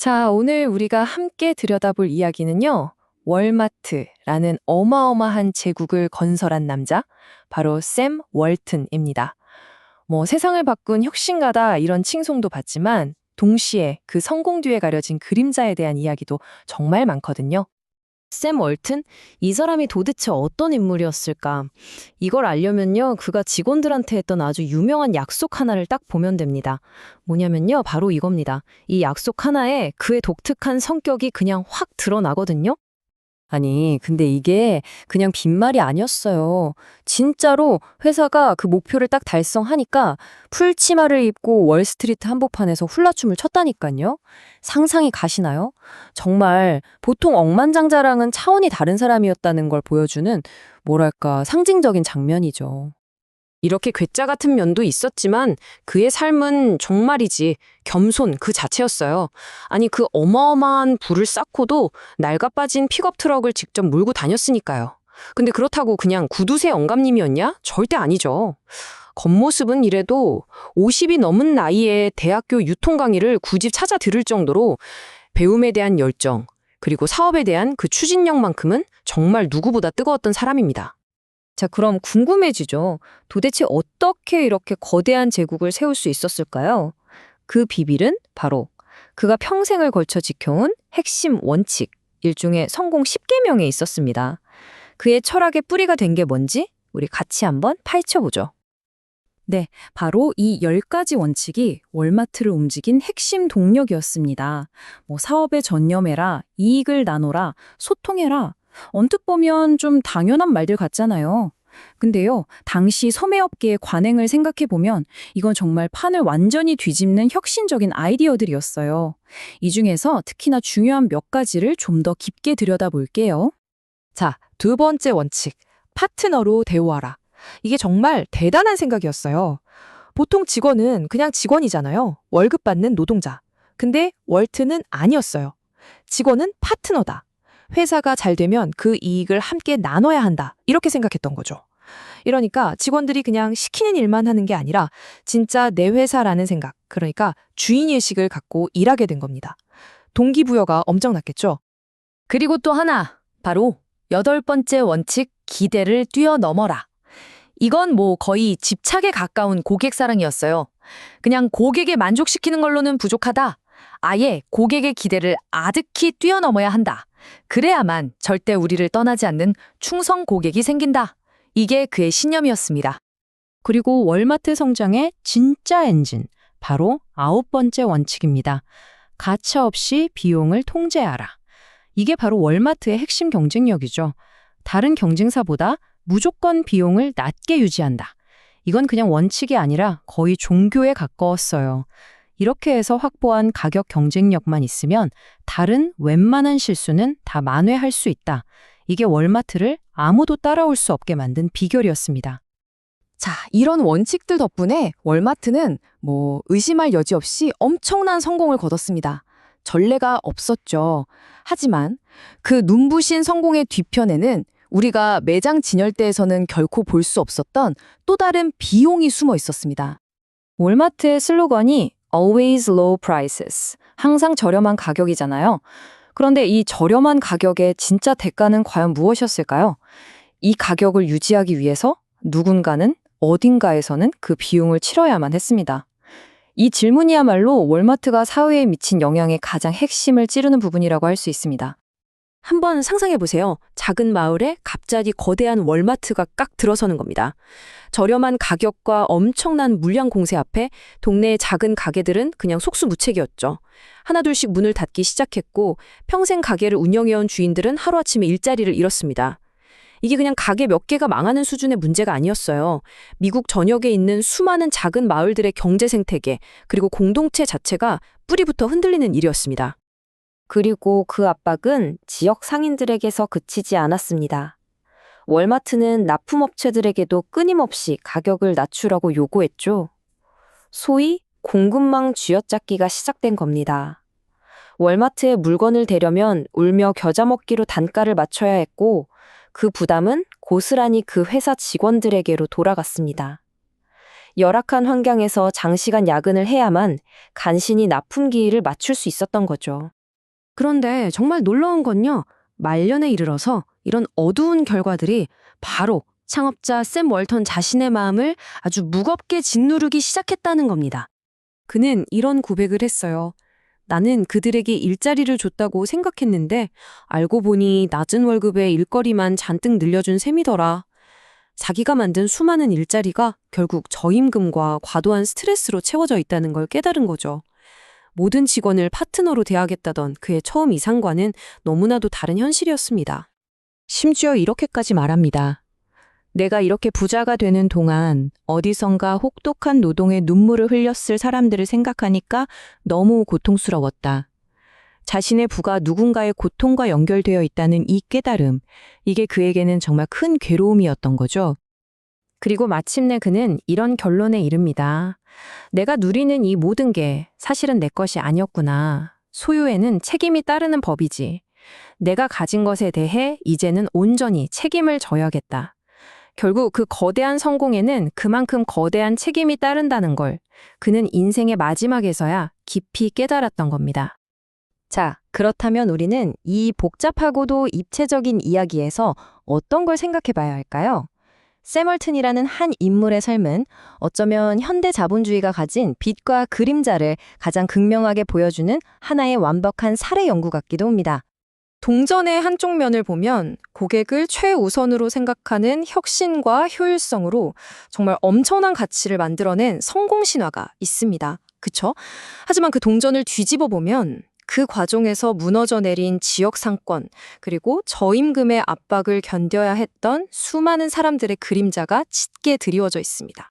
자, 오늘 우리가 함께 들여다볼 이야기는요, 월마트라는 어마어마한 제국을 건설한 남자, 바로 샘 월튼입니다. 세상을 바꾼 혁신가다 이런 칭송도 받지만, 동시에 그 성공 뒤에 가려진 그림자에 대한 이야기도 정말 많거든요. 샘 월튼? 이 사람이 도대체 어떤 인물이었을까? 이걸 알려면요, 그가 직원들한테 했던 아주 유명한 약속 하나를 딱 보면 됩니다. 뭐냐면요, 바로 이겁니다. 이 약속 하나에 그의 독특한 성격이 그냥 확 드러나거든요. 아니, 근데 이게 그냥 빈말이 아니었어요. 진짜로 회사가 그 목표를 딱 달성하니까 풀치마를 입고 월스트리트 한복판에서 훌라춤을 췄다니까요. 상상이 가시나요? 정말 보통 억만장자랑은 차원이 다른 사람이었다는 걸 보여주는 뭐랄까 상징적인 장면이죠. 이렇게 괴짜 같은 면도 있었지만 그의 삶은 정말이지 겸손 그 자체였어요. 아니 그 어마어마한 부를 쌓고도 낡아빠진 픽업 트럭을 직접 몰고 다녔으니까요. 근데 그렇다고 그냥 구두쇠 영감님이었냐? 절대 아니죠. 겉모습은 이래도 50이 넘은 나이에 대학교 유통 강의를 굳이 찾아 들을 정도로 배움에 대한 열정, 그리고 사업에 대한 그 추진력만큼은 정말 누구보다 뜨거웠던 사람입니다. 자, 그럼 궁금해지죠. 도대체 어떻게 이렇게 거대한 제국을 세울 수 있었을까요? 그 비밀은 바로 그가 평생을 걸쳐 지켜온 핵심 원칙, 일종의 성공 10계명에 있었습니다. 그의 철학의 뿌리가 된 게 뭔지 우리 같이 한번 파헤쳐보죠. 네, 바로 이 10가지 원칙이 월마트를 움직인 핵심 동력이었습니다. 사업에 전념해라, 이익을 나눠라, 소통해라. 언뜻 보면 좀 당연한 말들 같잖아요. 근데요, 당시 소매업계의 관행을 생각해보면 이건 정말 판을 완전히 뒤집는 혁신적인 아이디어들이었어요. 이 중에서 특히나 중요한 몇 가지를 좀 더 깊게 들여다볼게요. 자, 두 번째 원칙, 파트너로 대우하라. 이게 정말 대단한 생각이었어요. 보통 직원은 그냥 직원이잖아요. 월급 받는 노동자. 근데 월트는 아니었어요. 직원은 파트너다. 회사가 잘 되면 그 이익을 함께 나눠야 한다. 이렇게 생각했던 거죠. 이러니까 직원들이 그냥 시키는 일만 하는 게 아니라 진짜 내 회사라는 생각, 그러니까 주인의식을 갖고 일하게 된 겁니다. 동기부여가 엄청났겠죠? 그리고 또 하나, 바로 8번째 원칙, 기대를 뛰어넘어라. 이건 거의 집착에 가까운 고객 사랑이었어요. 그냥 고객에 만족시키는 걸로는 부족하다. 아예 고객의 기대를 아득히 뛰어넘어야 한다. 그래야만 절대 우리를 떠나지 않는 충성 고객이 생긴다. 이게 그의 신념이었습니다. 그리고 월마트 성장의 진짜 엔진, 바로 9번째 원칙입니다. 가차없이 비용을 통제하라. 이게 바로 월마트의 핵심 경쟁력이죠. 다른 경쟁사보다 무조건 비용을 낮게 유지한다. 이건 그냥 원칙이 아니라 거의 종교에 가까웠어요. 이렇게 해서 확보한 가격 경쟁력만 있으면 다른 웬만한 실수는 다 만회할 수 있다. 이게 월마트를 아무도 따라올 수 없게 만든 비결이었습니다. 자, 이런 원칙들 덕분에 월마트는 의심할 여지 없이 엄청난 성공을 거뒀습니다. 전례가 없었죠. 하지만 그 눈부신 성공의 뒤편에는 우리가 매장 진열대에서는 결코 볼 수 없었던 또 다른 비용이 숨어 있었습니다. 월마트의 슬로건이 Always Low Prices, 항상 저렴한 가격이잖아요. 그런데 이 저렴한 가격의 진짜 대가는 과연 무엇이었을까요? 이 가격을 유지하기 위해서 누군가는 어딘가에서는 그 비용을 치러야만 했습니다. 이 질문이야말로 월마트가 사회에 미친 영향의 가장 핵심을 찌르는 부분이라고 할 수 있습니다. 한번 상상해보세요. 작은 마을에 갑자기 거대한 월마트가 깍 들어서는 겁니다. 저렴한 가격과 엄청난 물량 공세 앞에 동네의 작은 가게들은 그냥 속수무책이었죠. 하나둘씩 문을 닫기 시작했고 평생 가게를 운영해온 주인들은 하루아침에 일자리를 잃었습니다. 이게 그냥 가게 몇 개가 망하는 수준의 문제가 아니었어요. 미국 전역에 있는 수많은 작은 마을들의 경제 생태계, 그리고 공동체 자체가 뿌리부터 흔들리는 일이었습니다. 그리고 그 압박은 지역 상인들에게서 그치지 않았습니다. 월마트는 납품업체들에게도 끊임없이 가격을 낮추라고 요구했죠. 소위 공급망 쥐어짜기가 시작된 겁니다. 월마트에 물건을 대려면 울며 겨자 먹기로 단가를 맞춰야 했고 그 부담은 고스란히 그 회사 직원들에게로 돌아갔습니다. 열악한 환경에서 장시간 야근을 해야만 간신히 납품기일을 맞출 수 있었던 거죠. 그런데 정말 놀라운 건요. 말년에 이르러서 이런 어두운 결과들이 바로 창업자 샘 월턴 자신의 마음을 아주 무겁게 짓누르기 시작했다는 겁니다. 그는 이런 고백을 했어요. 나는 그들에게 일자리를 줬다고 생각했는데 알고 보니 낮은 월급에 일거리만 잔뜩 늘려준 셈이더라. 자기가 만든 수많은 일자리가 결국 저임금과 과도한 스트레스로 채워져 있다는 걸 깨달은 거죠. 모든 직원을 파트너로 대하겠다던 그의 처음 이상과는 너무나도 다른 현실이었습니다. 심지어 이렇게까지 말합니다. 내가 이렇게 부자가 되는 동안 어디선가 혹독한 노동에 눈물을 흘렸을 사람들을 생각하니까 너무 고통스러웠다. 자신의 부가 누군가의 고통과 연결되어 있다는 이 깨달음, 이게 그에게는 정말 큰 괴로움이었던 거죠. 그리고 마침내 그는 이런 결론에 이릅니다. 내가 누리는 이 모든 게 사실은 내 것이 아니었구나. 소유에는 책임이 따르는 법이지. 내가 가진 것에 대해 이제는 온전히 책임을 져야겠다. 결국 그 거대한 성공에는 그만큼 거대한 책임이 따른다는 걸 그는 인생의 마지막에서야 깊이 깨달았던 겁니다. 자, 그렇다면 우리는 이 복잡하고도 입체적인 이야기에서 어떤 걸 생각해 봐야 할까요? 샘 월튼이라는 한 인물의 삶은 어쩌면 현대 자본주의가 가진 빛과 그림자를 가장 극명하게 보여주는 하나의 완벽한 사례 연구 같기도 합니다. 동전의 한쪽 면을 보면 고객을 최우선으로 생각하는 혁신과 효율성으로 정말 엄청난 가치를 만들어낸 성공 신화가 있습니다. 그쵸? 하지만 그 동전을 뒤집어 보면 그 과정에서 무너져 내린 지역 상권, 그리고 저임금의 압박을 견뎌야 했던 수많은 사람들의 그림자가 짙게 드리워져 있습니다.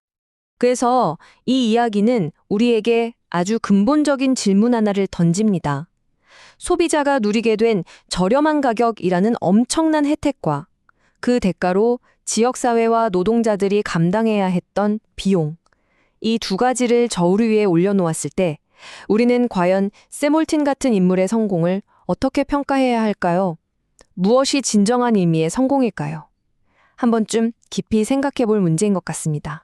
그래서 이 이야기는 우리에게 아주 근본적인 질문 하나를 던집니다. 소비자가 누리게 된 저렴한 가격이라는 엄청난 혜택과 그 대가로 지역사회와 노동자들이 감당해야 했던 비용, 이 두 가지를 저울 위에 올려놓았을 때 우리는 과연 샘 월튼 같은 인물의 성공을 어떻게 평가해야 할까요? 무엇이 진정한 의미의 성공일까요? 한 번쯤 깊이 생각해 볼 문제인 것 같습니다.